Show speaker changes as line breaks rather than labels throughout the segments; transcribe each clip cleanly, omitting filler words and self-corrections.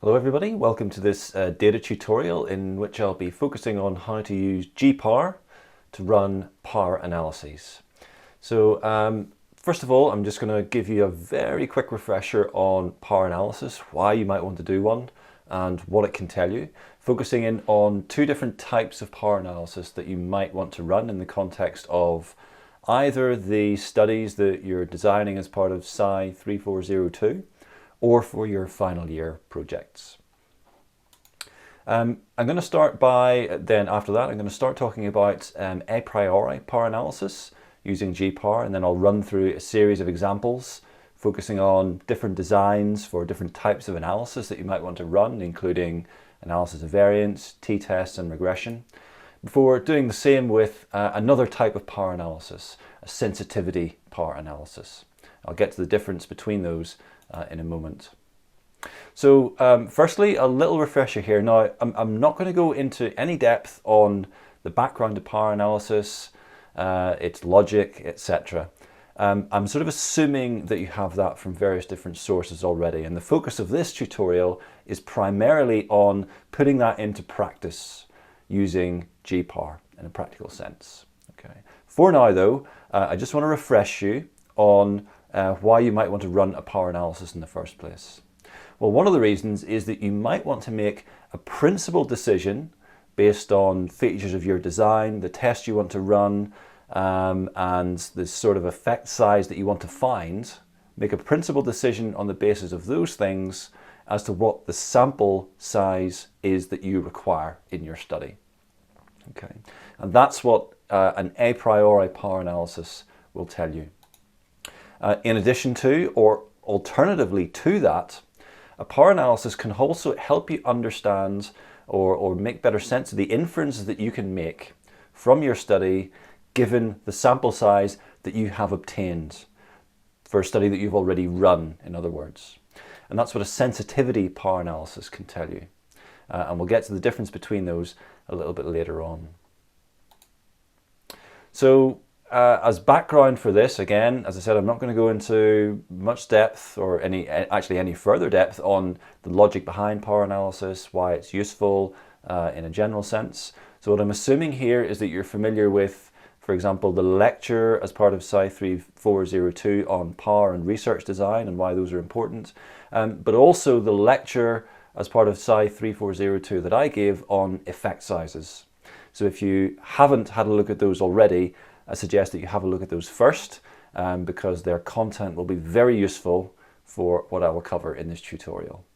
Hello everybody, welcome to this data tutorial in which I'll be focusing on how to use GPower to run power analyses. So first of all, I'm just going to give you a very quick refresher on power analysis, why you might want to do one and what it can tell you, focusing in on two different types of power analysis that you might want to run in the context of either the studies that you're designing as part of Sci 3402 or for your final year projects. I'm going to start by, then after that, I'm going to start talking about a priori power analysis using GPower, and then I'll run through a series of examples focusing on different designs for different types of analysis that you might want to run, including analysis of variance, t-tests and regression, before doing the same with another type of power analysis, a sensitivity power analysis. I'll get to the difference between those in a moment. So firstly, a little refresher here. Now, I'm not going to go into any depth on the background of power analysis, its logic, etc. I'm sort of assuming that you have that from various different sources already, and the focus of this tutorial is primarily on putting that into practice using GPower in a practical sense. Okay. For now though, I just want to refresh you on why you might want to run a power analysis in the first place. Well, one of the reasons is that you might want to make a principled decision based on features of your design, the test you want to run, and the sort of effect size that you want to find. Make a principled decision on the basis of those things as to what the sample size is that you require in your study. Okay, and that's what an a priori power analysis will tell you. In addition to, or alternatively to that, a power analysis can also help you understand or make better sense of the inferences that you can make from your study given the sample size that you have obtained for a study that you've already run, in other words. And that's what a sensitivity power analysis can tell you. And we'll get to the difference between those a little bit later on. So as background for this, again, as I said, I'm not going to go into much depth or any further depth on the logic behind power analysis, why it's useful in a general sense. So what I'm assuming here is that you're familiar with, for example, the lecture as part of Sci 3402 on power and research design and why those are important, but also the lecture as part of Sci 3402 that I gave on effect sizes. So if you haven't had a look at those already, I suggest that you have a look at those first because their content will be very useful for what I will cover in this tutorial.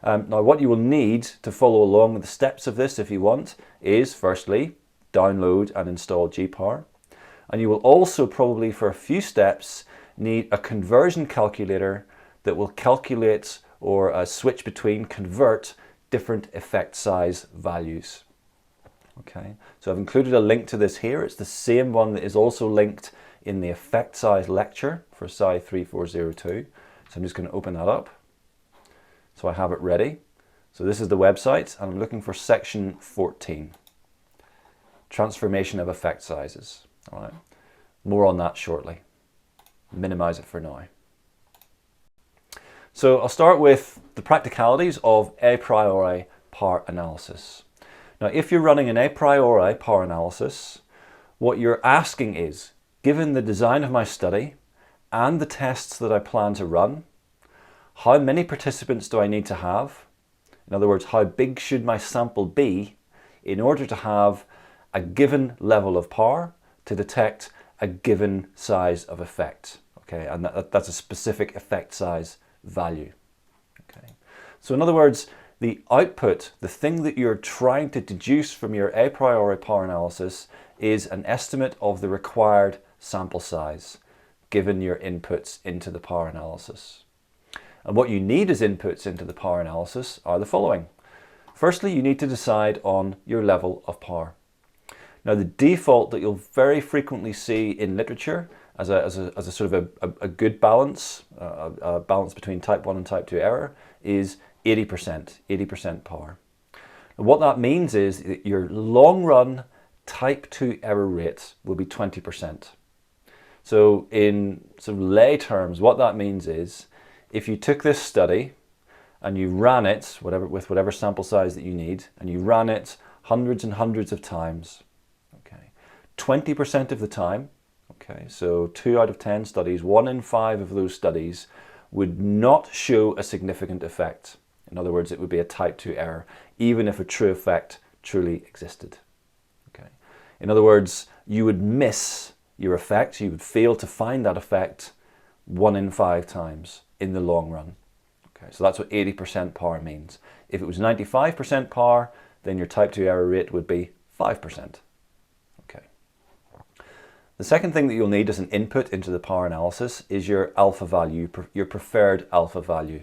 Now, what you will need to follow along with the steps of this, if you want, is firstly, download and install GPower. And you will also probably, for a few steps, need a conversion calculator that will calculate or switch between, convert different effect size values. Okay, so I've included a link to this here. It's the same one that is also linked in the effect size lecture for Sci 3402. So I'm just going to open that up. So I have it ready. So this is the website, and I'm looking for section 14, transformation of effect sizes. All right, more on that shortly. Minimize it for now. So I'll start with the practicalities of a priori power analysis. Now, if you're running an a priori power analysis, what you're asking is, given the design of my study and the tests that I plan to run, how many participants do I need to have? In other words, how big should my sample be in order to have a given level of power to detect a given size of effect? Okay, and that's a specific effect size value. Okay, so in other words, the output, the thing that you're trying to deduce from your a priori power analysis, is an estimate of the required sample size given your inputs into the power analysis. And what you need as inputs into the power analysis are the following. Firstly, you need to decide on your level of power. Now, the default that you'll very frequently see in literature as a sort of a good balance, a balance between type 1 and type 2 error, is 80% power. And what that means is that your long run type 2 error rate will be 20%. So in sort of lay terms, what that means is if you took this study and you ran it, with whatever sample size that you need, and you ran it hundreds and hundreds of times, okay, 20% of the time, okay, so 2 out of 10 studies, 1 in 5 of those studies would not show a significant effect. In other words, it would be a type 2 error, even if a true effect truly existed. Okay. In other words, you would miss your effect, you would fail to find that effect 1 in 5 times in the long run. Okay, so that's what 80% power means. If it was 95% power, then your type 2 error rate would be 5%. Okay. The second thing that you'll need as an input into the power analysis is your alpha value, your preferred alpha value.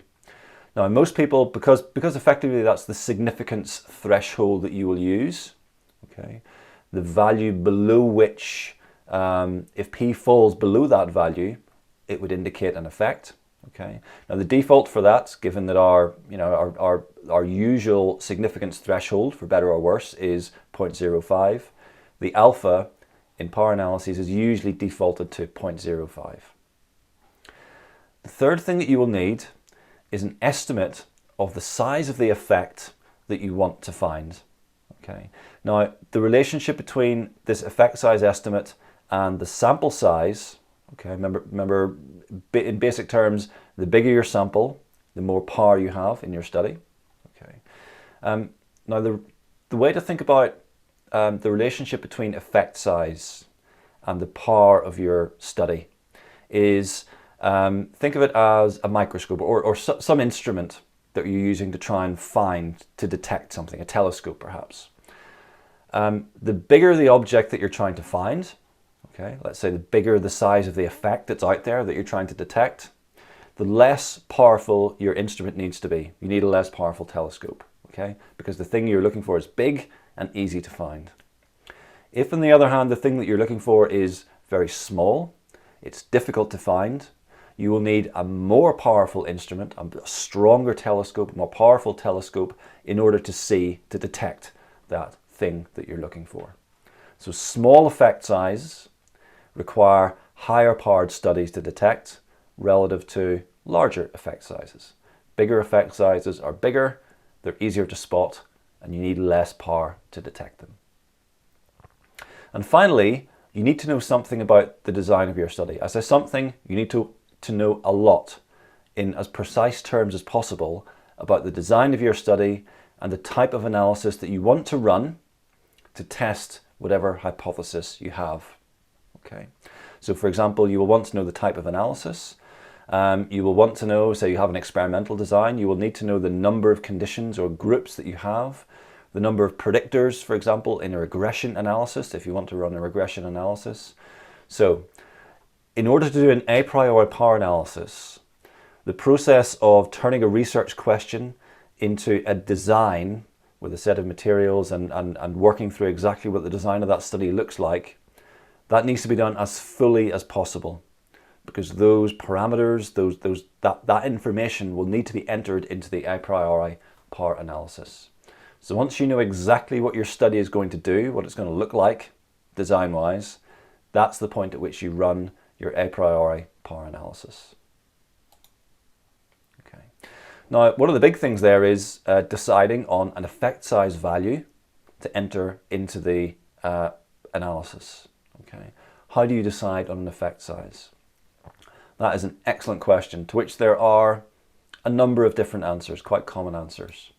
Now, most people, because effectively that's the significance threshold that you will use, okay, the value below which, if P falls below that value, it would indicate an effect. Okay. Now, the default for that, given that our usual significance threshold, for better or worse, is 0.05, the alpha in power analyses is usually defaulted to 0.05. The third thing that you will need is an estimate of the size of the effect that you want to find. Okay. Now, the relationship between this effect size estimate and the sample size, okay, remember in basic terms, the bigger your sample, the more power you have in your study. Okay. Now, the way to think about the relationship between effect size and the power of your study is think of it as a microscope or some instrument that you're using to try and to detect something, a telescope perhaps. The bigger the object that you're trying to find, okay, let's say the bigger the size of the effect that's out there that you're trying to detect, the less powerful your instrument needs to be. You need a less powerful telescope, okay, because the thing you're looking for is big and easy to find. If, on the other hand, the thing that you're looking for is very small, it's difficult to find, you will need a more powerful instrument, a stronger telescope, a more powerful telescope in order to detect that thing that you're looking for. So small effect sizes require higher powered studies to detect relative to larger effect sizes. Bigger effect sizes are bigger, they're easier to spot, and you need less power to detect them. And finally, you need to know something about the design of your study. As I say something, you need to know a lot in as precise terms as possible about the design of your study and the type of analysis that you want to run to test whatever hypothesis you have. Okay. So for example, you will want to know the type of analysis. You will want to know, say you have an experimental design, you will need to know the number of conditions or groups that you have, the number of predictors, for example, in a regression analysis, if you want to run a regression analysis. So in order to do an a priori power analysis, the process of turning a research question into a design with a set of materials and working through exactly what the design of that study looks like, that needs to be done as fully as possible, because those parameters, that information will need to be entered into the a priori power analysis. So once you know exactly what your study is going to do, what it's going to look like design-wise, that's the point at which you run your a priori power analysis. Okay. Now, one of the big things there is deciding on an effect size value to enter into the analysis. Okay. How do you decide on an effect size? That is an excellent question, to which there are a number of different answers, quite common answers.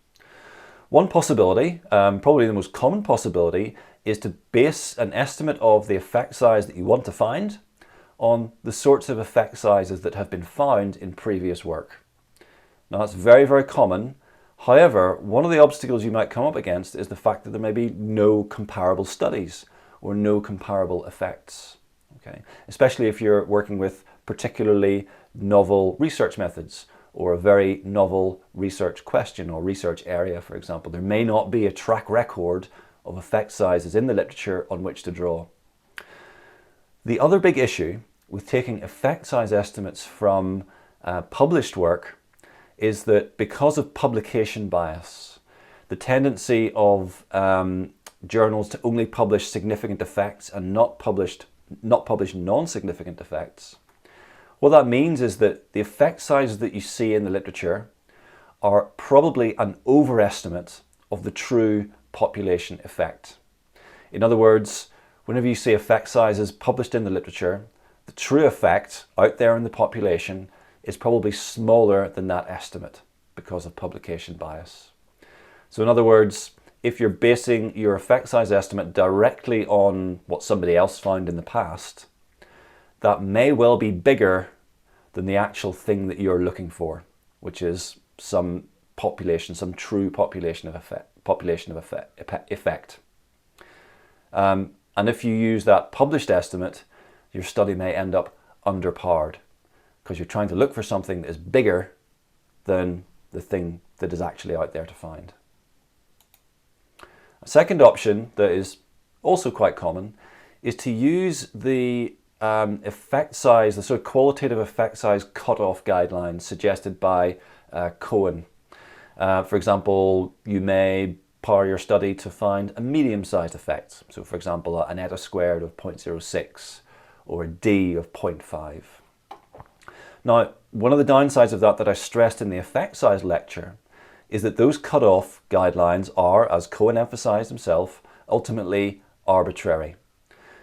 One possibility, probably the most common possibility, is to base an estimate of the effect size that you want to find on the sorts of effect sizes that have been found in previous work. Now, that's very, very common. However, one of the obstacles you might come up against is the fact that there may be no comparable studies or no comparable effects. Okay? Especially if you're working with particularly novel research methods or a very novel research question or research area, for example. There may not be a track record of effect sizes in the literature on which to draw. The other big issue with taking effect size estimates from published work is that because of publication bias, the tendency of journals to only publish significant effects and not publish non-significant effects, what that means is that the effect sizes that you see in the literature are probably an overestimate of the true population effect. In other words, whenever you see effect sizes published in the literature, the true effect out there in the population is probably smaller than that estimate because of publication bias. So in other words, if you're basing your effect size estimate directly on what somebody else found in the past, that may well be bigger than the actual thing that you're looking for, which is some population, some true population of effect. And if you use that published estimate, your study may end up underpowered because you're trying to look for something that is bigger than the thing that is actually out there to find. A second option that is also quite common is to use the effect size, the sort of qualitative effect size cutoff guidelines suggested by Cohen. For example, you may power your study to find a medium-sized effect. So for example, an eta squared of 0.06 or a D of 0.5. Now, one of the downsides of that I stressed in the effect size lecture is that those cutoff guidelines are, as Cohen emphasized himself, ultimately arbitrary.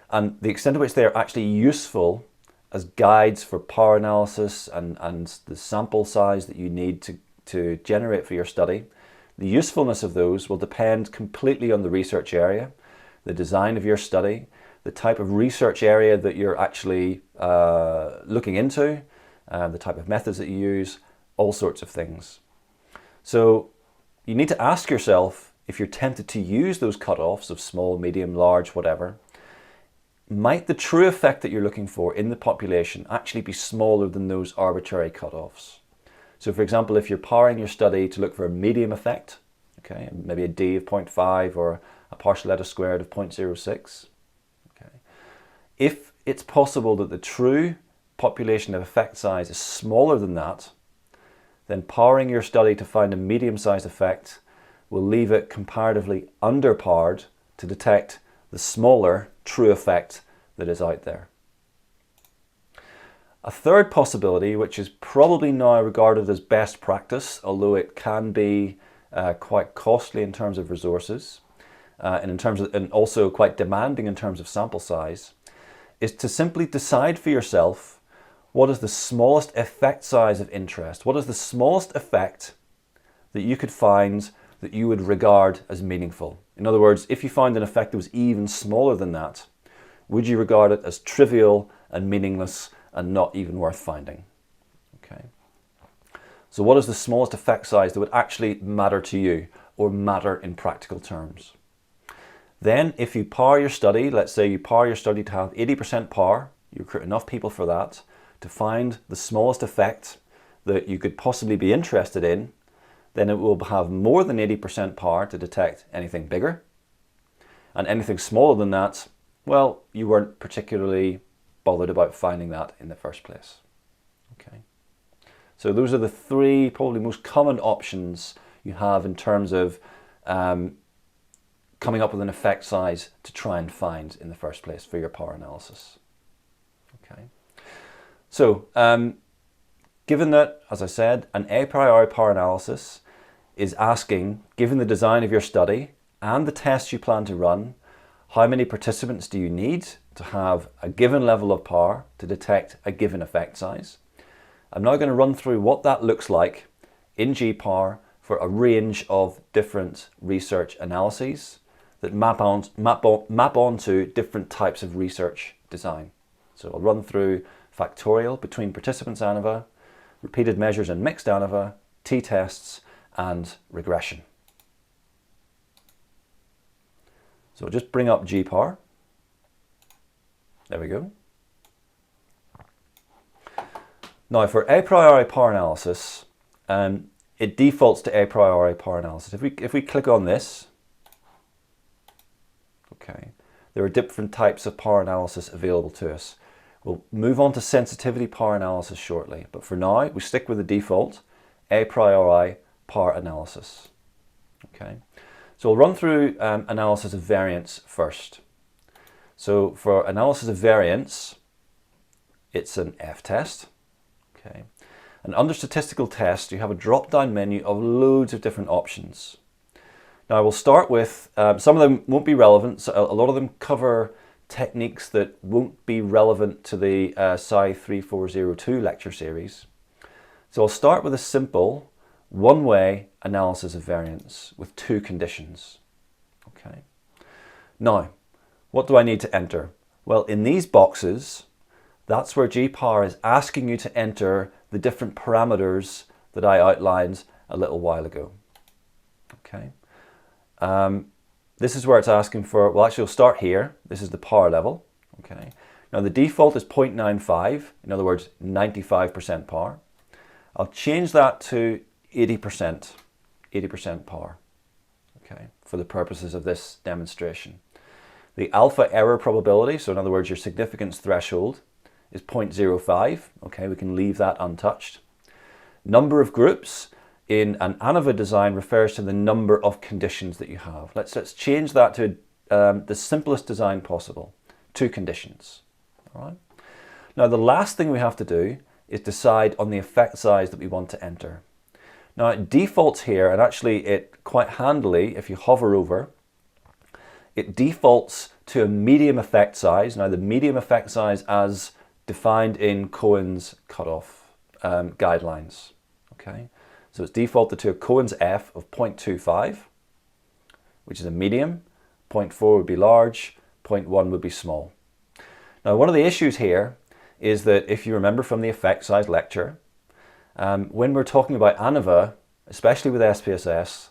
And the extent to which they are actually useful as guides for power analysis and the sample size that you need to generate for your study, the usefulness of those will depend completely on the research area, the design of your study, the type of research area that you're actually looking into, the type of methods that you use, all sorts of things. So you need to ask yourself, if you're tempted to use those cutoffs of small, medium, large, whatever, might the true effect that you're looking for in the population actually be smaller than those arbitrary cutoffs? So for example, if you're powering your study to look for a medium effect, okay, maybe a D of 0.5 or a partial eta squared of 0.06, okay, if it's possible that the true population of effect size is smaller than that, then powering your study to find a medium-sized effect will leave it comparatively underpowered to detect the smaller true effect that is out there. A third possibility, which is probably now regarded as best practice, although it can be quite costly in terms of resources and also quite demanding in terms of sample size, is to simply decide for yourself what is the smallest effect size of interest. What is the smallest effect that you could find that you would regard as meaningful? In other words, if you found an effect that was even smaller than that, would you regard it as trivial and meaningless and not even worth finding? Okay. So what is the smallest effect size that would actually matter to you or matter in practical terms? Then if you power your study, let's say you power your study to have 80% power, you recruit enough people for that, to find the smallest effect that you could possibly be interested in, then it will have more than 80% power to detect anything bigger. And anything smaller than that, well, you weren't particularly bothered about finding that in the first place. Okay. So those are the three probably most common options you have in terms of coming up with an effect size to try and find in the first place for your power analysis. Okay. So given that, as I said, an a priori power analysis is asking, given the design of your study and the tests you plan to run, how many participants do you need to have a given level of power to detect a given effect size? I'm now going to run through what that looks like in GPower for a range of different research analyses that map onto different types of research design. So I'll run through factorial between participants ANOVA, repeated measures and mixed ANOVA, t-tests, and regression. So I'll just bring up GPower. There we go. Now for a priori power analysis, it defaults to a priori power analysis. If we click on this, okay, there are different types of power analysis available to us. We'll move on to sensitivity power analysis shortly, but for now we stick with the default a priori power analysis. Okay, so we'll run through analysis of variance first. So for analysis of variance, it's an F-test. Okay, And under statistical tests, you have a drop-down menu of loads of different options. Now we'll start with, some of them won't be relevant, so a lot of them cover techniques that won't be relevant to the Sci 3402 lecture series. So I'll start with a simple one-way analysis of variance with two conditions. Okay. Now, what do I need to enter? Well, in these boxes, that's where G-Power is asking you to enter the different parameters that I outlined a little while ago. Okay. This is where it's asking for, well, actually, we'll start here. This is the power level. Okay. Now, the default is 0.95, in other words, 95% power. I'll change that to 80% power, okay, for the purposes of this demonstration. The alpha error probability, so in other words, your significance threshold, is 0.05. Okay, we can leave that untouched. Number of groups in an ANOVA design refers to the number of conditions that you have. Let's change that to the simplest design possible. Two conditions. All right. Now, the last thing we have to do is decide on the effect size that we want to enter. Now, it defaults here, and actually it quite handily, if you hover over, it defaults to a medium effect size. Now, the medium effect size as defined in Cohen's cutoff guidelines. Okay, so it's defaulted to a Cohen's F of 0.25, which is a medium. 0.4 would be large, 0.1 would be small. Now, one of the issues here is that if you remember from the effect size lecture, when we're talking about ANOVA, especially with SPSS,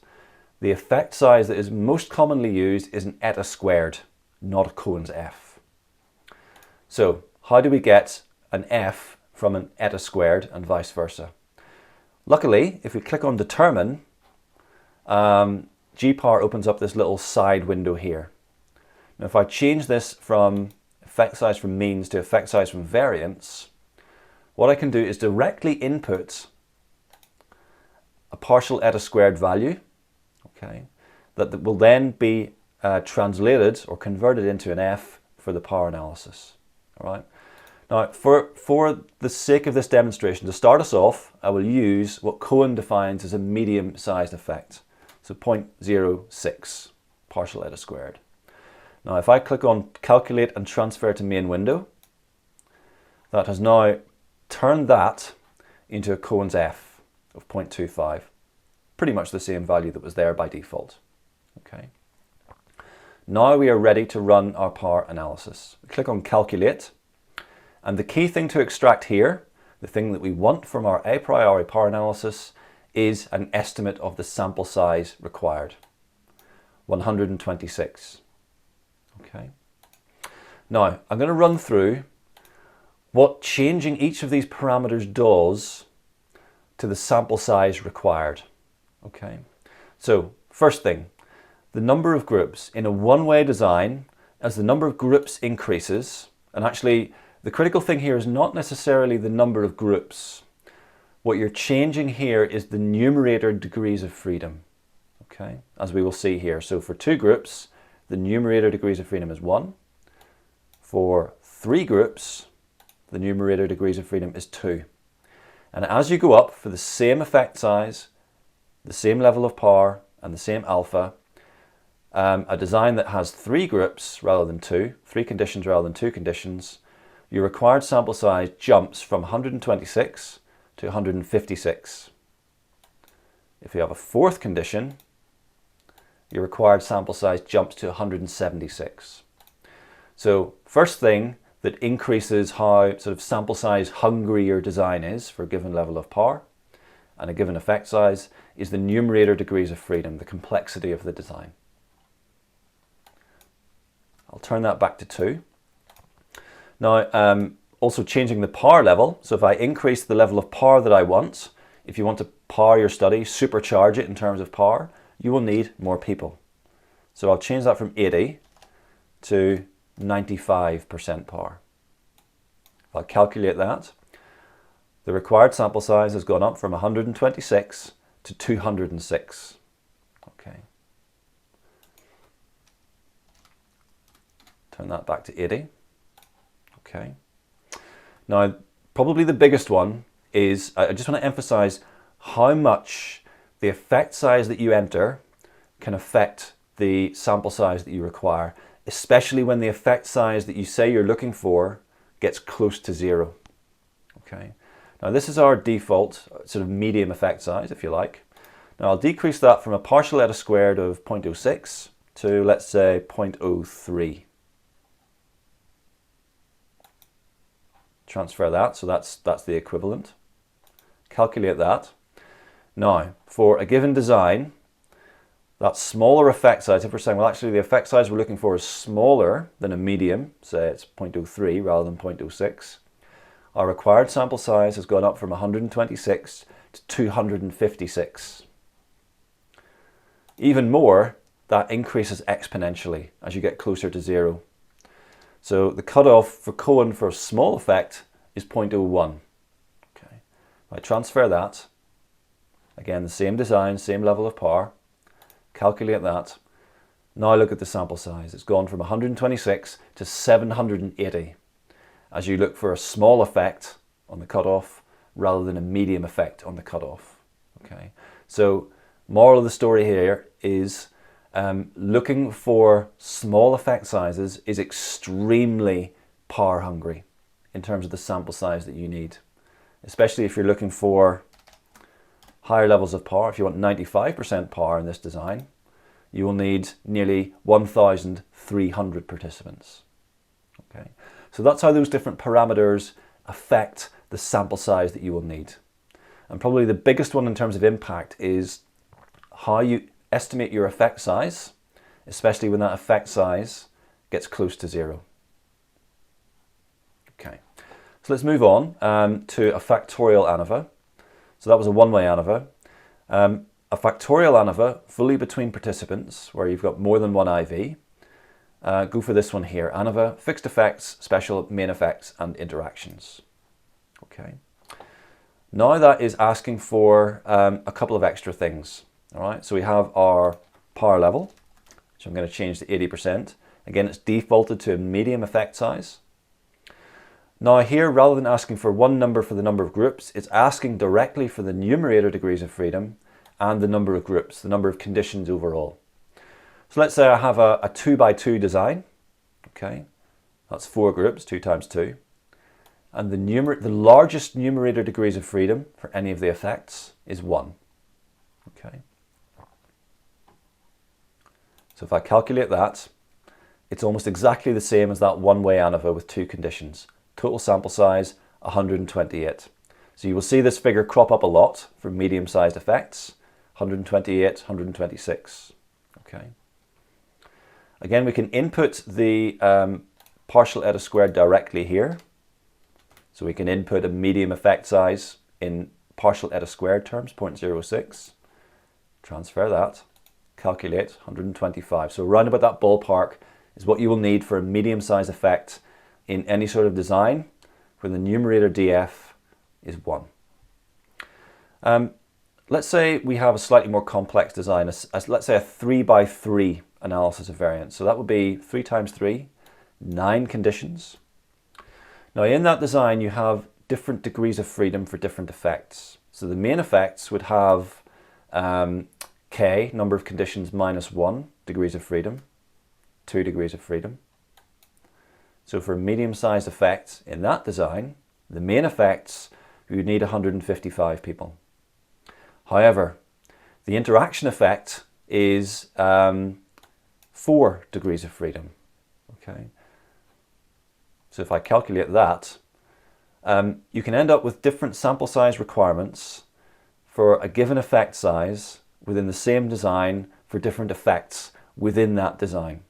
the effect size that is most commonly used is an eta squared, not a Cohen's F. So how do we get an F from an eta squared and vice versa? Luckily, if we click on determine, G-Power opens up this little side window here. Now, if I change this from effect size from means to effect size from variance, what I can do is directly input a partial eta squared value, okay, that will then be translated or converted into an F for the power analysis. All right. Now, for the sake of this demonstration, to start us off, I will use what Cohen defines as a medium-sized effect, so 0.06 partial eta squared. Now, if I click on Calculate and Transfer to Main Window, that has now turned that into a Cohen's F of 0.25, pretty much the same value that was there by default. Okay. Now we are ready to run our power analysis. We click on Calculate, and the key thing to extract here, the thing that we want from our a priori power analysis, is an estimate of the sample size required, 126. Okay. Now, I'm going to run through what changing each of these parameters does to the sample size required. Okay. So, first thing, the number of groups. In a one-way design, as the number of groups increases, and actually the critical thing here is not necessarily the number of groups. What you're changing here is the numerator degrees of freedom. Okay, as we will see here. So for two groups, the numerator degrees of freedom is 1. For 3 groups, the numerator degrees of freedom is 2. And as you go up for the same effect size, the same level of power, and the same alpha, a design that has 3 groups rather than 2, 3 conditions rather than 2 conditions, your required sample size jumps from 126 to 156. If you have a 4th condition, your required sample size jumps to 176. So first thing that increases how sort of sample size hungry your design is for a given level of power and a given effect size is the numerator degrees of freedom, the complexity of the design. I'll turn that back to 2. Now, also changing the power level. So if I increase the level of power that I want, if you want to power your study, supercharge it in terms of power, you will need more people. So I'll change that from 80 to 95% power. If I calculate that, the required sample size has gone up from 126 to 206. Okay. Turn that back to 80. Okay. Now, probably the biggest one is, I just want to emphasize how much the effect size that you enter can affect the sample size that you require, especially when the effect size that you say you're looking for gets close to 0. Okay. Now this is our default sort of medium effect size, if you like. Now I'll decrease that from a partial eta squared of 0.06 to, let's say, 0.03. Transfer that, so that's the equivalent. Calculate that. Now, for a given design, that smaller effect size, if we're saying, well, actually the effect size we're looking for is smaller than a medium, say it's 0.03 rather than 0.06, our required sample size has gone up from 126 to 256. Even more, that increases exponentially as you get closer to 0. So the cutoff for Cohen for a small effect is 0.01. Okay. I transfer that. Again, the same design, same level of power. Calculate that. Now look at the sample size. It's gone from 126 to 780 as you look for a small effect on the cutoff rather than a medium effect on the cutoff. Okay. So moral of the story here is looking for small effect sizes is extremely power hungry in terms of the sample size that you need, especially if you're looking for higher levels of power. If you want 95% power in this design, you will need nearly 1,300 participants. Okay, so that's how those different parameters affect the sample size that you will need. And probably the biggest one in terms of impact is how you estimate your effect size, especially when that effect size gets close to 0. Okay, so let's move on to a factorial ANOVA. So that was a one-way ANOVA. A factorial ANOVA, fully between participants, where you've got more than one IV. Go for this one here, ANOVA, fixed effects, special main effects, and interactions. Okay. Now that is asking for a couple of extra things. All right, so we have our power level, which I'm going to change to 80%. Again, it's defaulted to a medium effect size. Now here, rather than asking for one number for the number of groups, it's asking directly for the numerator degrees of freedom and the number of groups, the number of conditions overall. So let's say I have a 2 by 2 design. Okay, that's 4 groups, 2 times 2. And the largest numerator degrees of freedom for any of the effects is 1. Okay. So if I calculate that, it's almost exactly the same as that one-way ANOVA with 2 conditions. Total sample size, 128. So you will see this figure crop up a lot for medium-sized effects, 128, 126. Okay. Again, we can input the partial eta squared directly here. So we can input a medium effect size in partial eta squared terms, 0.06. Transfer that. Calculate 125. So around about that ballpark is what you will need for a medium-sized effect in any sort of design where the numerator DF is 1. Let's say we have a slightly more complex design, let's say a 3 by 3 analysis of variance. So that would be 3 times 3, 9 conditions. Now in that design you have different degrees of freedom for different effects. So the main effects would have K, number of conditions, minus 1 degrees of freedom, 2 degrees of freedom. So for a medium-sized effect in that design, the main effects, you would need 155 people. However, the interaction effect is 4 degrees of freedom. Okay. So if I calculate that, you can end up with different sample size requirements for a given effect size within the same design for different effects within that design.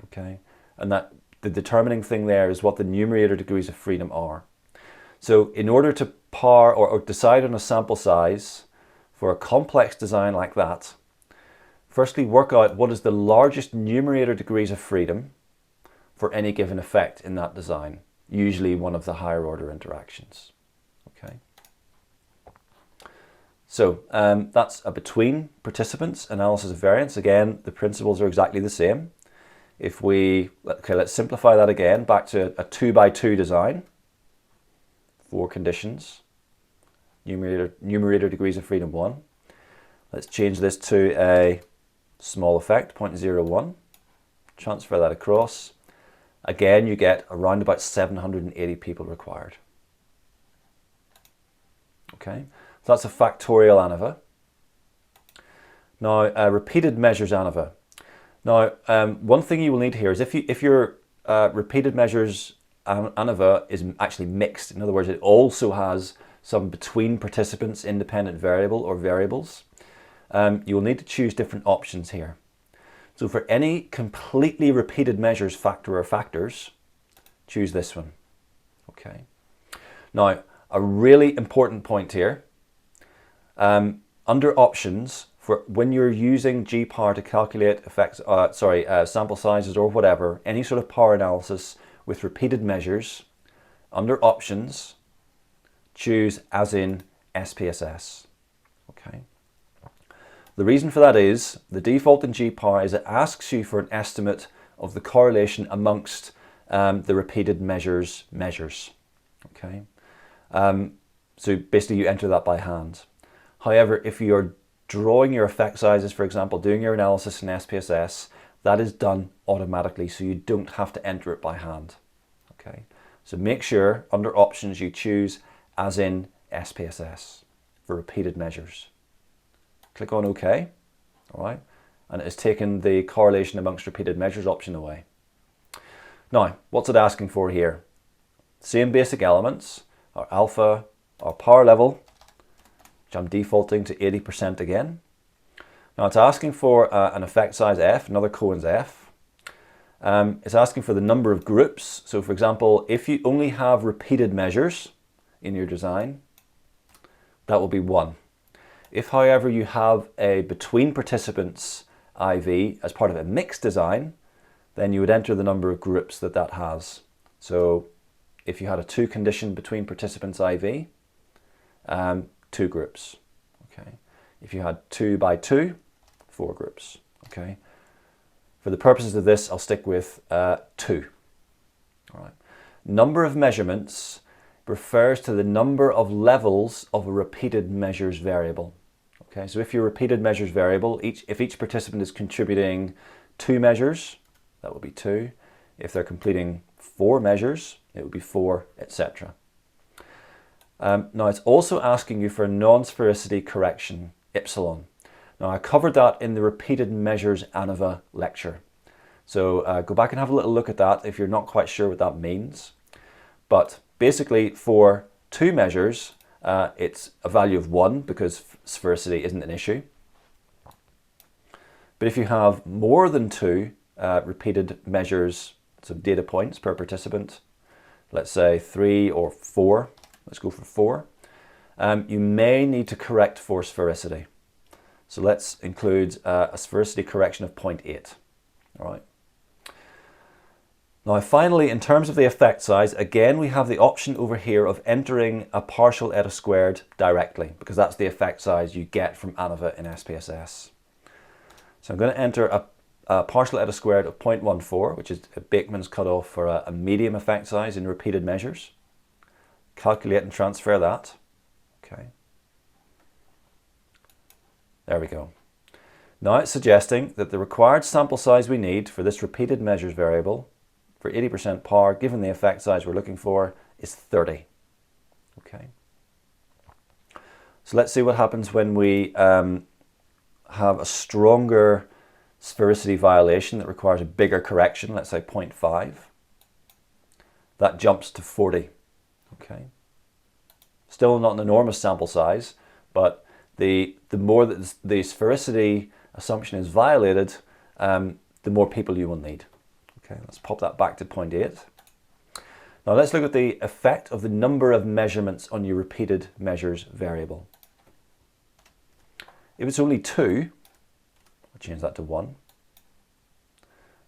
Okay, and that the determining thing there is what the numerator degrees of freedom are. So in order to par or decide on a sample size for a complex design like that, firstly work out what is the largest numerator degrees of freedom for any given effect in that design, usually one of the higher order interactions. Okay. So that's a between participants analysis of variance. Again, the principles are exactly the same. If we, okay, let's simplify that again back to a 2 by 2 design, 4 conditions. numerator degrees of freedom 1. Let's change this to a small effect, 0.01. Transfer that across. Again, you get around about 780 people required. Okay, so that's a factorial ANOVA. Now, repeated measures ANOVA. Now, one thing you will need here is if your repeated measures ANOVA is actually mixed, in other words, it also has some between participants independent variable or variables, you will need to choose different options here. So for any completely repeated measures factor or factors, choose this one. Okay. Now, a really important point here, under options, for when you're using G-power to calculate sample sizes or whatever, any sort of power analysis with repeated measures, under options, choose as in SPSS. Okay. The reason for that is the default in G-power is it asks you for an estimate of the correlation amongst the repeated measures. Okay. So basically you enter that by hand. However, if you're drawing your effect sizes, for example, doing your analysis in SPSS, that is done automatically, so you don't have to enter it by hand. Okay. So make sure under options you choose as in SPSS for repeated measures. Click on OK, all right, and it has taken the correlation amongst repeated measures option away. Now, what's it asking for here? Same basic elements, our alpha, our power level, which I'm defaulting to 80% again. Now it's asking for an effect size F, another Cohen's F. It's asking for the number of groups. So for example, if you only have repeated measures in your design, that will be 1. If, however, you have a between participants IV as part of a mixed design, then you would enter the number of groups that has. So if you had a 2 condition between participants IV, 2 groups. Okay. If you had 2 by 2, 4 groups. Okay. For the purposes of this, I'll stick with 2. All right. Number of measurements refers to the number of levels of a repeated measures variable. Okay, so if your repeated measures variable, if each participant is contributing 2 measures, that would be 2. If they're completing 4 measures, it would be 4, etc. Now it's also asking you for a non-sphericity correction, epsilon. Now I covered that in the repeated measures ANOVA lecture. So go back and have a little look at that if you're not quite sure what that means. But basically for 2 measures, it's a value of 1 because sphericity isn't an issue. But if you have more than 2 repeated measures, so data points per participant, let's say 3 or 4, let's go for 4, you may need to correct for sphericity. So let's include a sphericity correction of 0.8. All right. Now finally, in terms of the effect size, again we have the option over here of entering a partial eta squared directly, because that's the effect size you get from ANOVA in SPSS. So I'm going to enter a partial eta squared of 0.14, which is a Bakeman's cutoff for a medium effect size in repeated measures. Calculate and transfer that. Okay. There we go. Now it's suggesting that the required sample size we need for this repeated measures variable for 80% power, given the effect size we're looking for, is 30. Okay. So let's see what happens when we have a stronger sphericity violation that requires a bigger correction, let's say 0.5. That jumps to 40. Okay. Still not an enormous sample size, but the more that the sphericity assumption is violated, the more people you will need. Okay, let's pop that back to 0.8. Now let's look at the effect of the number of measurements on your repeated measures variable. If it's only 2, I'll change that to 1.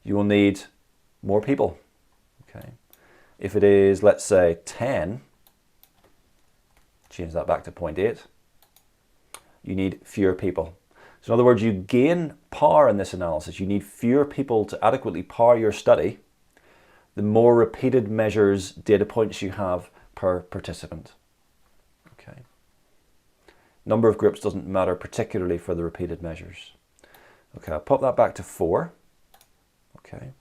You will need more people. Okay. If it is, let's say, 10, change that back to 0.8. You need fewer people. So in other words, you gain power in this analysis. You need fewer people to adequately power your study, the more repeated measures data points you have per participant. Okay. Number of groups doesn't matter particularly for the repeated measures. Okay, I'll pop that back to 4. Okay,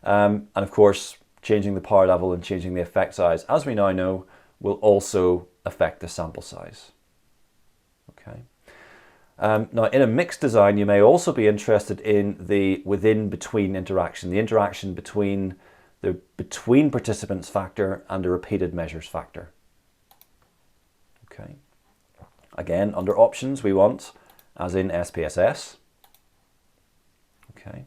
and of course, changing the power level and changing the effect size, as we now know, will also affect the sample size. Okay. Now, in a mixed design, you may also be interested in the within-between interaction, the interaction between the between participants factor and the repeated measures factor. Okay. Again, under options, we want, as in SPSS. Okay.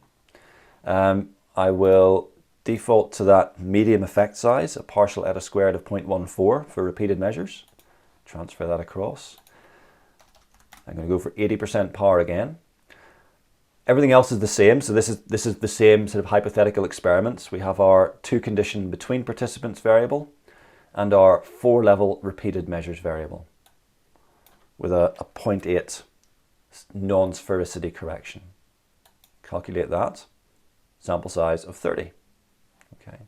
I will default to that medium effect size, a partial eta squared of 0.14 for repeated measures. Transfer that across. I'm going to go for 80% power again. Everything else is the same, so this is the same sort of hypothetical experiments. We have our 2-condition between participants variable and our 4-level repeated measures variable with a 0.8 non-sphericity correction. Calculate that. Sample size of 30. Okay.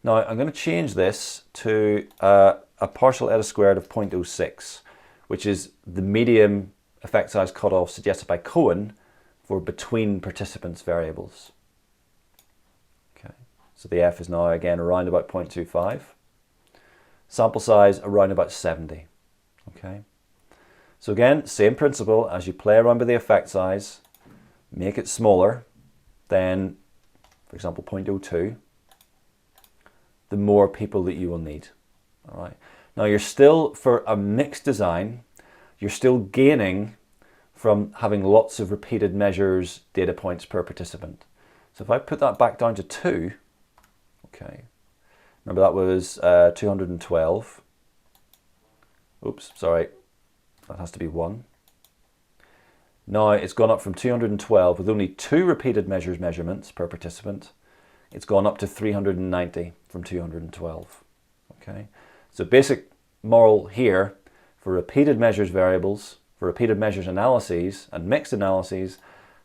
Now I'm going to change this to a partial eta squared of 0.06, which is the medium effect size cutoff suggested by Cohen for between participants variables. Okay, so the F is now again around about 0.25. Sample size around about 70. Okay, so again, same principle as you play around with the effect size, make it smaller than, for example, 0.02, the more people that you will need. All right. Now you're still, for a mixed design, you're still gaining from having lots of repeated measures data points per participant. So if I put that back down to 2, okay, remember that was 212. Oops, sorry, that has to be 1. Now it's gone up from 212 with only 2 repeated measurements per participant. It's gone up to 390 from 212. Okay, so basic moral here, for repeated measures variables, for repeated measures analyses and mixed analyses,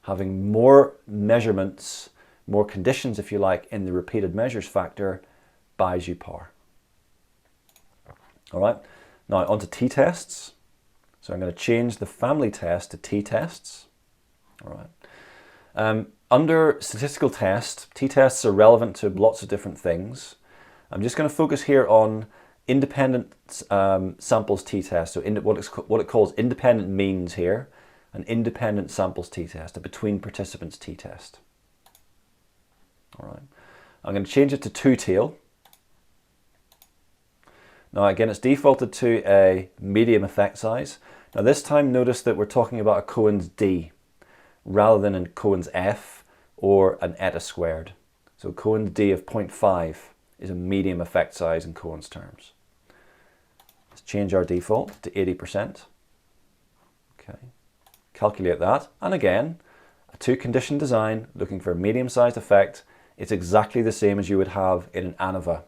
having more measurements, more conditions if you like, in the repeated measures factor buys you power. All right, now onto t-tests. So I'm going to change the family test to t-tests. All right. Under statistical test, t-tests are relevant to lots of different things. I'm just going to focus here on independent samples t-test, so what it calls independent means here, an independent samples t-test, a between participants t-test. All right, I'm going to change it to 2-tail. Now again, it's defaulted to a medium effect size. Now this time notice that we're talking about a Cohen's D rather than a Cohen's F or an eta squared. So Cohen's D of 0.5 is a medium effect size in Cohen's terms. Let's change our default to 80%. Okay, calculate that. And again, a 2-condition design looking for a medium-sized effect. It's exactly the same as you would have in an ANOVA,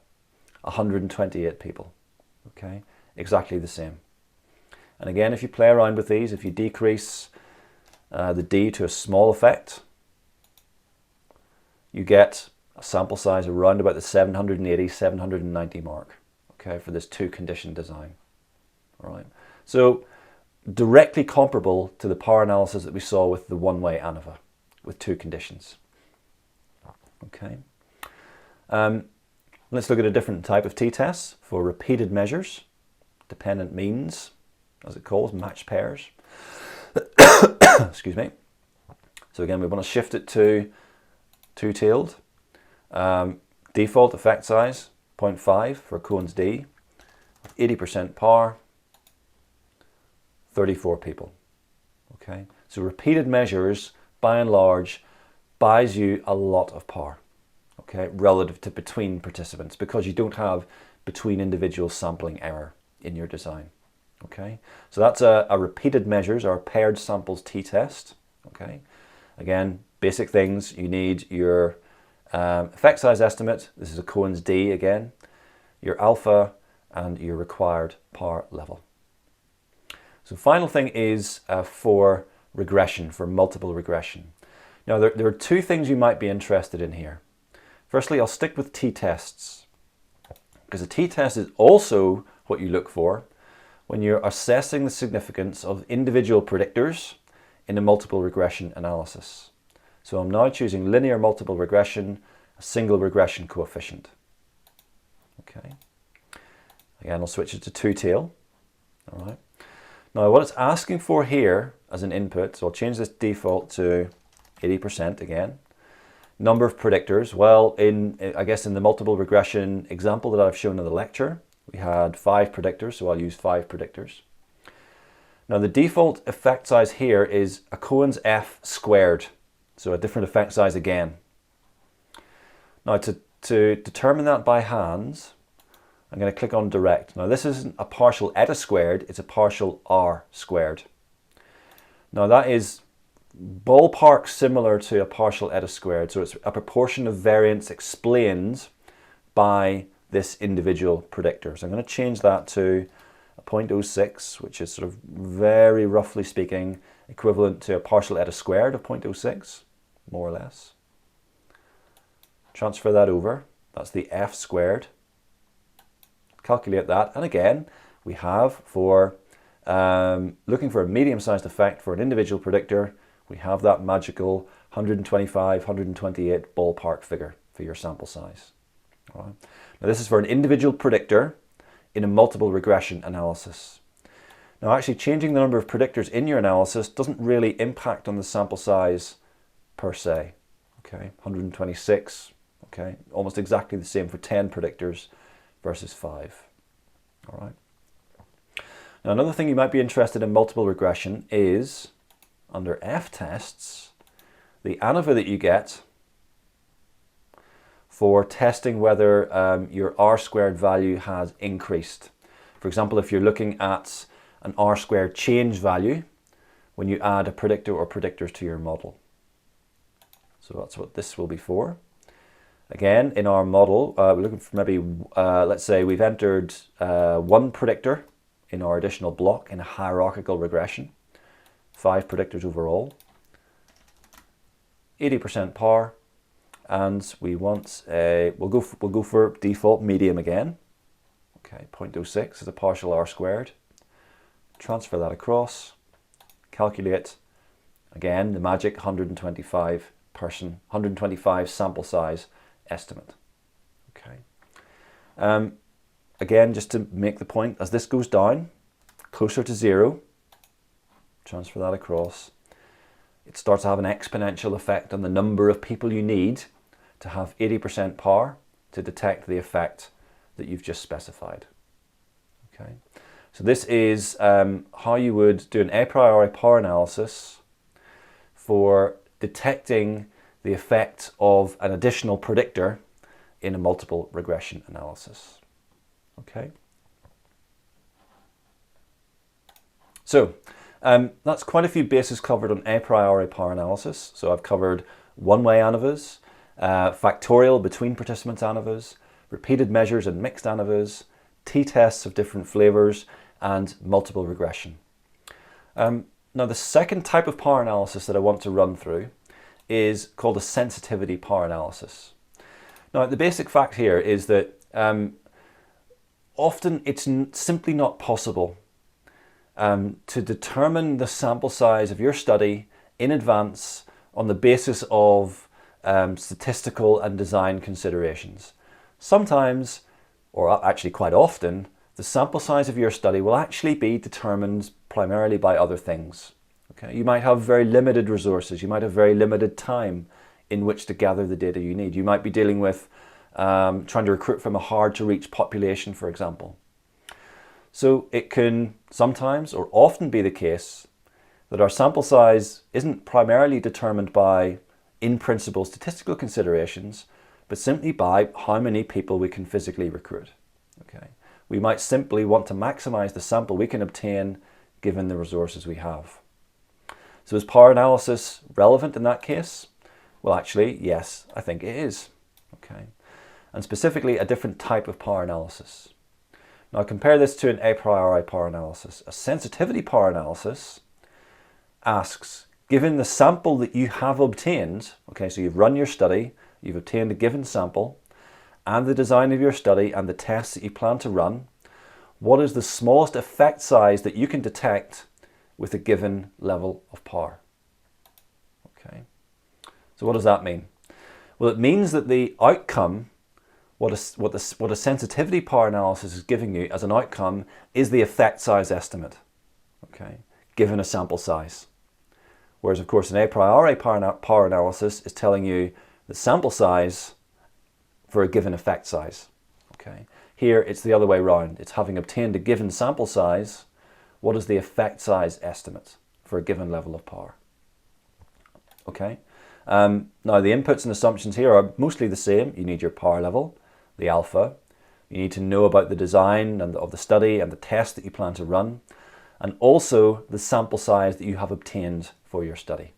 128 people. Okay, exactly the same. And again, if you play around with these, if you decrease the D to a small effect, you get a sample size around about the 780, 790 mark, okay, for this 2-condition design. All right, so directly comparable to the power analysis that we saw with the one-way ANOVA with 2 conditions. Okay, let's look at a different type of t-test for repeated measures, dependent means, as it calls, matched pairs. Excuse me. So again, we want to shift it to 2-tailed. Default effect size 0.5 for Cohen's D, 80% power, 34 people. Okay, so repeated measures by and large buys you a lot of power, okay, relative to between participants, because you don't have between individual sampling error in your design. Okay, so that's a repeated measures or paired samples t-test. Okay, again, basic things, you need your effect size estimate. This is a Cohen's D again, your alpha and your required power level. So final thing is for regression, for multiple regression. Now there are 2 things you might be interested in here. Firstly, I'll stick with t-tests because a t-test is also what you look for when you're assessing the significance of individual predictors in a multiple regression analysis. So I'm now choosing linear multiple regression, a single regression coefficient. Okay. Again, I'll switch it to two-tail. All right. Now what it's asking for here as an input, so I'll change this default to 80% again. Number of predictors, well, I guess in the multiple regression example that I've shown in the lecture, we had 5 predictors, so I'll use 5 predictors. Now the default effect size here is a Cohen's F squared, so a different effect size again. Now to determine that by hand, I'm going to click on direct. Now this isn't a partial eta squared, it's a partial R squared. Now that is ballpark similar to a partial eta squared, so it's a proportion of variance explained by this individual predictor. So I'm going to change that to a 0.06, which is sort of very roughly speaking equivalent to a partial eta squared of 0.06, more or less. Transfer that over, that's the F squared. Calculate that, and again we have for looking for a medium-sized effect for an individual predictor, we have that magical 125, 128 ballpark figure for your sample size. All right. Now this is for an individual predictor in a multiple regression analysis. Now actually changing the number of predictors in your analysis doesn't really impact on the sample size per se. Okay, 126, okay, almost exactly the same for 10 predictors versus 5. All right. Now another thing you might be interested in multiple regression is under f-tests, the ANOVA that you get for testing whether your R-squared value has increased. For example, if you're looking at an R-squared change value when you add a predictor or predictors to your model. So that's what this will be for. Again, in our model, we're looking for maybe, let's say we've entered 1 predictor in our additional block in a hierarchical regression, 5 predictors overall, 80% power, and we want we'll go for default medium again. Okay, 0.06 is a partial R squared. Transfer that across, calculate again the magic 125 sample size estimate. Okay. Again, just to make the point, as this goes down closer to 0, transfer that across, it starts to have an exponential effect on the number of people you need to have 80% power to detect the effect that you've just specified. Okay. So this is how you would do an a priori power analysis for detecting the effect of an additional predictor in a multiple regression analysis. Okay. So that's quite a few bases covered on a priori power analysis. So I've covered one-way ANOVAs, factorial between participants ANOVAs, repeated measures and mixed ANOVAs, t-tests of different flavors, and multiple regression. Now the second type of power analysis that I want to run through is called a sensitivity power analysis. Now the basic fact here is that often it's simply not possible to determine the sample size of your study in advance on the basis of statistical and design considerations. Sometimes, or actually quite often, the sample size of your study will actually be determined primarily by other things. Okay? You might have very limited resources, you might have very limited time in which to gather the data you need. You might be dealing with trying to recruit from a hard to reach population, for example. So it can sometimes or often be the case that our sample size isn't primarily determined by in principle statistical considerations, but simply by how many people we can physically recruit. Okay. We might simply want to maximize the sample we can obtain given the resources we have. So is power analysis relevant in that case? Well, actually, yes, I think it is. Okay. And specifically a different type of power analysis. Now compare this to an a priori power analysis. A sensitivity power analysis asks, given the sample that you have obtained, okay, so you've run your study, you've obtained a given sample, and the design of your study and the tests that you plan to run, what is the smallest effect size that you can detect with a given level of power? Okay. So what does that mean? Well, it means that the outcome, what a sensitivity power analysis is giving you as an outcome, is the effect size estimate, okay, given a sample size. Whereas, of course, an a priori power analysis is telling you the sample size for a given effect size. Okay. Here, it's the other way around. It's having obtained a given sample size, what is the effect size estimate for a given level of power? Okay. Now, the inputs and assumptions here are mostly the same. You need your power level, the alpha. You need to know about the design of the study and the test that you plan to run, and also the sample size that you have obtained for your study.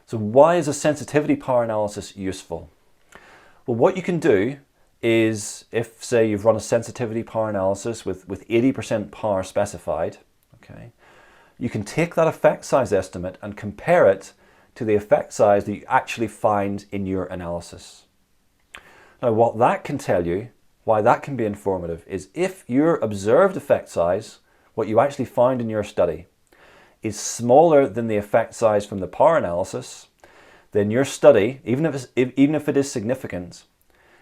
So why is a sensitivity power analysis useful? Well, what you can do is, if, say, you've run a sensitivity power analysis with 80% power specified, okay, you can take that effect size estimate and compare it to the effect size that you actually find in your analysis. Now, what that can tell you, why that can be informative, is if your observed effect size, what you actually find in your study, is smaller than the effect size from the power analysis, then your study, even if it is significant,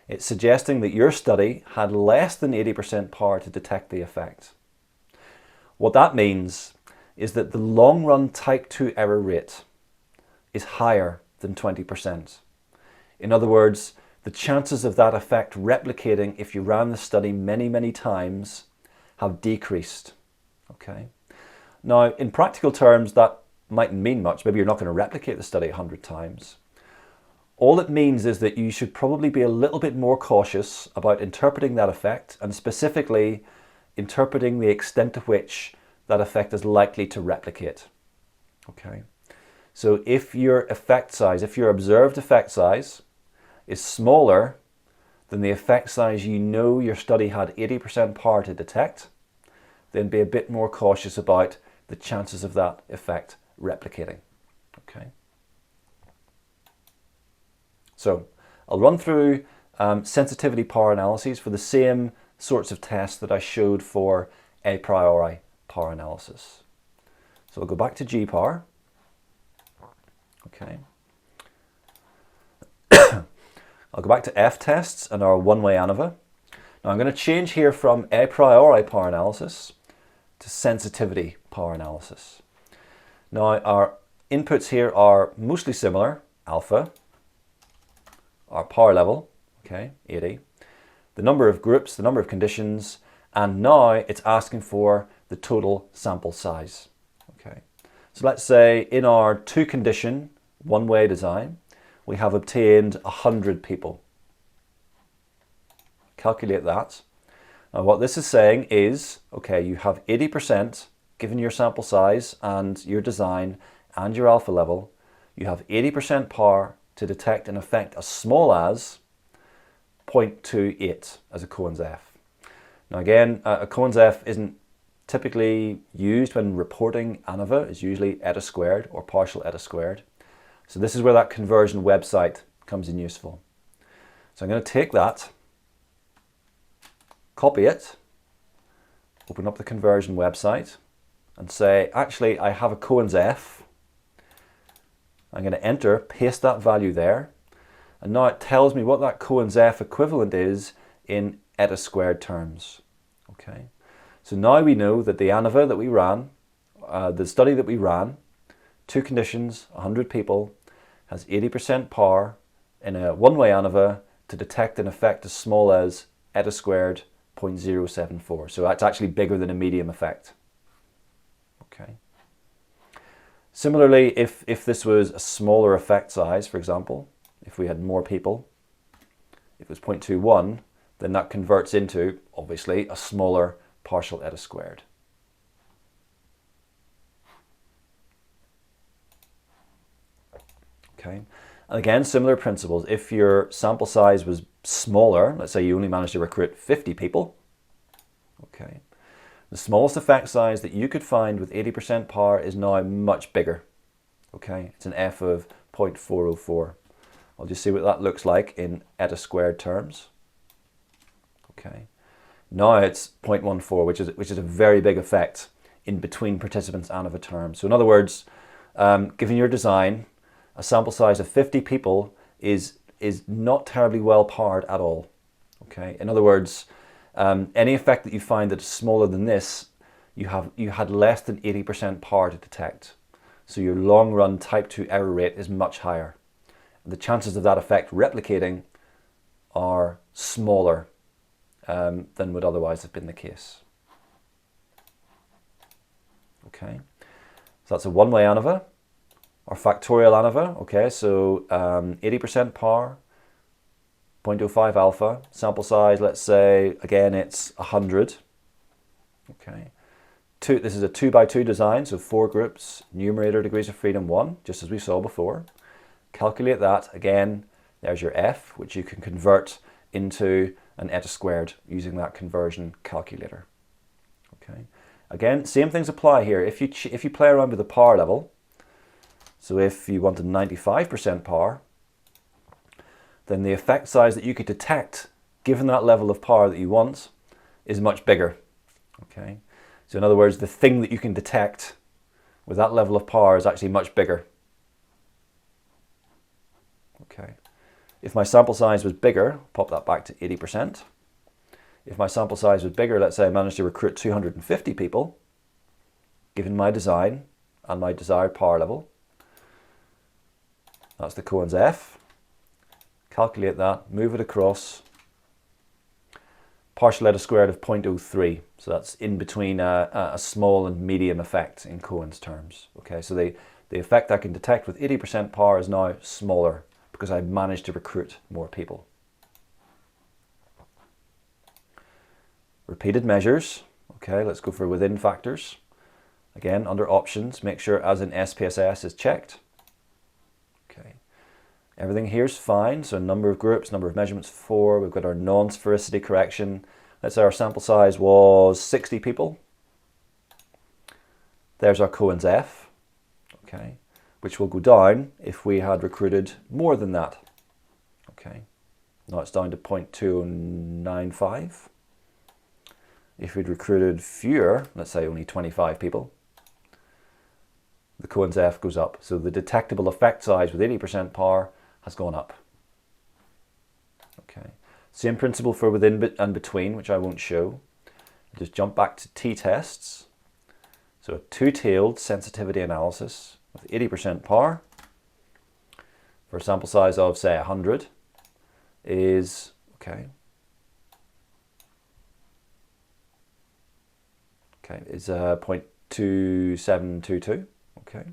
it's suggesting that your study had less than 80% power to detect the effect. What that means is that the long-run type 2 error rate is higher than 20%. In other words, the chances of that effect replicating if you ran the study many, many times have decreased. Okay. Now, in practical terms, that mightn't mean much. Maybe you're not going to replicate the study 100 times. All it means is that you should probably be a little bit more cautious about interpreting that effect, and specifically interpreting the extent to which that effect is likely to replicate. Okay. So if your effect size, if your observed effect size is smaller than the effect size you know your study had 80% power to detect, then be a bit more cautious about the chances of that effect replicating. Okay. So I'll run through sensitivity power analyses for the same sorts of tests that I showed for a priori power analysis. So I'll go back to G-power. Okay. I'll go back to F-tests and our one-way ANOVA. Now I'm going to change here from a priori power analysis to sensitivity power analysis. Now our inputs here are mostly similar: alpha, our power level, okay, 80, the number of groups, the number of conditions, and now it's asking for the total sample size. Okay. So let's say in our 2-condition one-way design, we have obtained 100 people. Calculate that. Now what this is saying is, okay, you have 80%, given your sample size and your design and your alpha level, you have 80% power to detect an effect as small as 0.28 as a Cohen's F. Now again, a Cohen's F isn't typically used when reporting ANOVA. It's usually eta squared or partial eta squared. So this is where that conversion website comes in useful. So I'm going to take that, copy it, open up the conversion website and say, actually, I have a Cohen's F. I'm going to enter, paste that value there. And now it tells me what that Cohen's F equivalent is in eta squared terms. Okay. So now we know that the ANOVA that we ran, the study that we ran, 2 conditions, 100 people, has 80% power in a one-way ANOVA to detect an effect as small as eta squared 0.074. So that's actually bigger than a medium effect. Okay. Similarly, if this was a smaller effect size, for example, if we had more people, if it was 0.21, then that converts into, obviously, a smaller partial eta squared. Okay. And again, similar principles. If your sample size was smaller, let's say you only managed to recruit 50 people, okay, the smallest effect size that you could find with 80% power is now much bigger. Okay, it's an F of 0.404. I'll just see what that looks like in eta squared terms. Okay. Now it's 0.14, which is a very big effect in between participants ANOVA terms. So in other words, given your design, a sample size of 50 people is not terribly well powered at all. Okay. In other words, any effect that you find that is smaller than this, you had less than 80% power to detect. So your long run type 2 error rate is much higher. The chances of that effect replicating are smaller than would otherwise have been the case. Okay, so that's a one-way ANOVA or factorial ANOVA. Okay, so 80% power, 0.05 alpha, sample size, let's say, again, it's 100. Okay, this is a 2x2 design, so 4 groups, numerator degrees of freedom 1, just as we saw before. Calculate that, again, there's your F, which you can convert into an eta squared using that conversion calculator. Okay, again, same things apply here. If you play around with the power level, so if you wanted 95% power, then the effect size that you could detect, given that level of power that you want, is much bigger. Okay, so in other words, the thing that you can detect with that level of power is actually much bigger. Okay, if my sample size was bigger, pop that back to 80%. If my sample size was bigger, let's say I managed to recruit 250 people, given my design and my desired power level, that's the Cohen's F. Calculate that, move it across, partial eta squared of 0.03. So that's in between a small and medium effect in Cohen's terms. Okay, so the effect I can detect with 80% power is now smaller because I've managed to recruit more people. Repeated measures. Okay, let's go for within factors. Again, under options, make sure as in SPSS is checked. Okay, everything here is fine. So number of groups, number of measurements 4. We've got our non-sphericity correction. Let's say our sample size was 60 people. There's our Cohen's F. Okay, which will go down if we had recruited more than that. Okay, now it's down to 0.295. If we'd recruited fewer, let's say only 25 people, the Cohen's F goes up. So the detectable effect size with 80% power has gone up. Okay, same principle for within and between, which I won't show. Just jump back to t-tests. So a two-tailed sensitivity analysis with 80% power for a sample size of, say, 100 is, is 0.2722. Okay.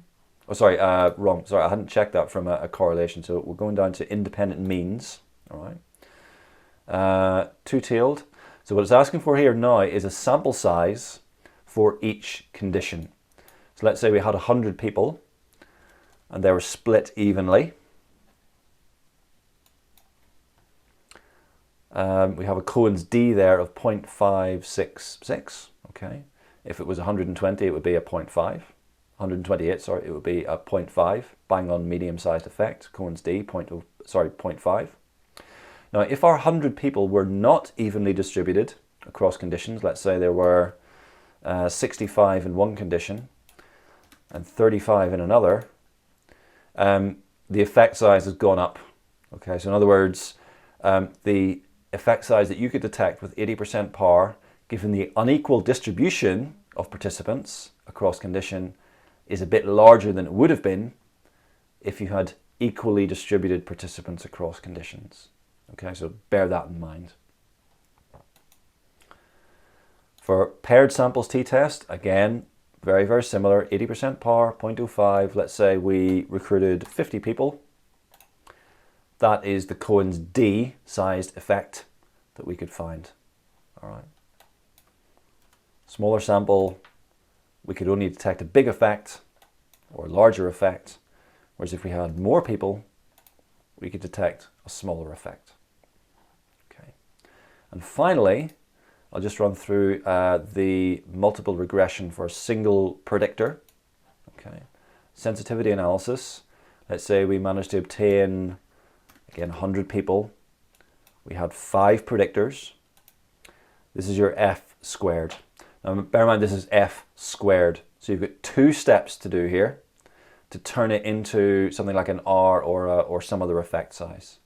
Oh, sorry, wrong. Sorry, I hadn't checked that from a correlation. So we're going down to independent means. All right. Two-tailed. So what it's asking for here now is a sample size for each condition. So let's say we had 100 people and they were split evenly. We have a Cohen's D there of 0.566. Okay. If it was 120, it would be a 0.5. 128, sorry, it would be a 0.5. Bang on medium-sized effect. Cohen's D, 0.5. Now, if our 100 people were not evenly distributed across conditions, let's say there were 65 in one condition and 35 in another, the effect size has gone up. Okay, so in other words, the effect size that you could detect with 80% power, given the unequal distribution of participants across condition, is a bit larger than it would have been if you had equally distributed participants across conditions. Okay, so bear that in mind. For paired samples t-test, again, very, very similar, 80% power, 0.05. Let's say we recruited 50 people. That is the Cohen's D sized effect that we could find. All right. Smaller sample, we could only detect a big effect or larger effect, whereas if we had more people, we could detect a smaller effect. Okay. And finally, I'll just run through the multiple regression for a single predictor. Okay. Sensitivity analysis. Let's say we managed to obtain, again, 100 people. We had 5 predictors. This is your f squared. Now bear in mind this is f squared. So you've got 2 steps to do here to turn it into something like an r or some other effect size.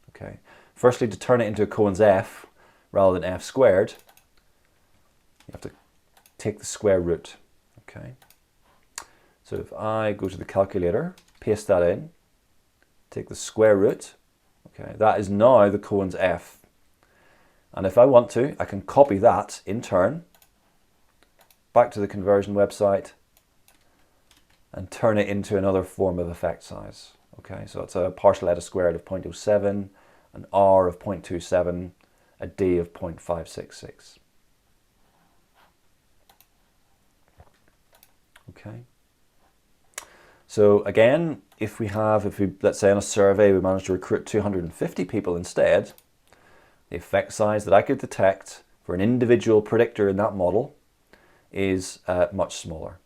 Okay. Firstly, to turn it into a Cohen's f rather than f squared, you have to take the square root. Okay. So if I go to the calculator, paste that in, take the square root, okay, that is now the Cohen's f. And if I want to, I can copy that in turn back to the conversion website and turn it into another form of effect size. Okay, so it's a partial eta squared of 0.07, an r of 0.27, a d of 0.566. Okay. So again, if we let's say in a survey, we managed to recruit 250 people instead, the effect size that I could detect for an individual predictor in that model is much smaller,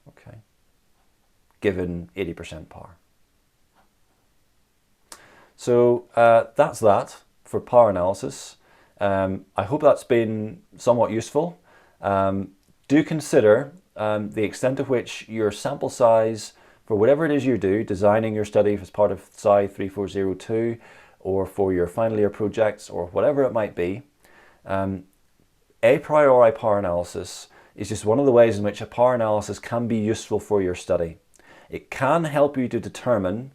okay, given 80% power. So that's that for power analysis. I hope that's been somewhat useful. Do consider the extent to which your sample size for whatever it is you do, designing your study as part of Sci 3402 or for your final year projects or whatever it might be, a priori power analysis is just one of the ways in which a power analysis can be useful for your study. It can help you to determine,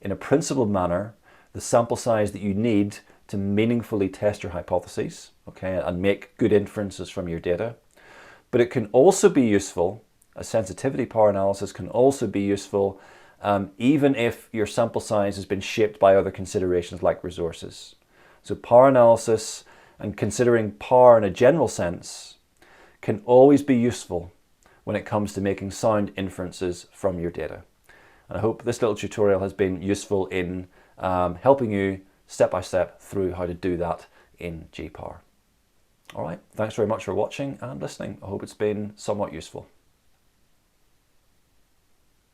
in a principled manner, the sample size that you need to meaningfully test your hypotheses, okay, and make good inferences from your data. But it can also be useful, a sensitivity power analysis can also be useful even if your sample size has been shaped by other considerations like resources. So power analysis and considering power in a general sense can always be useful when it comes to making sound inferences from your data. And I hope this little tutorial has been useful in helping you step by step through how to do that in GPower. All right, thanks very much for watching and listening. I hope it's been somewhat useful.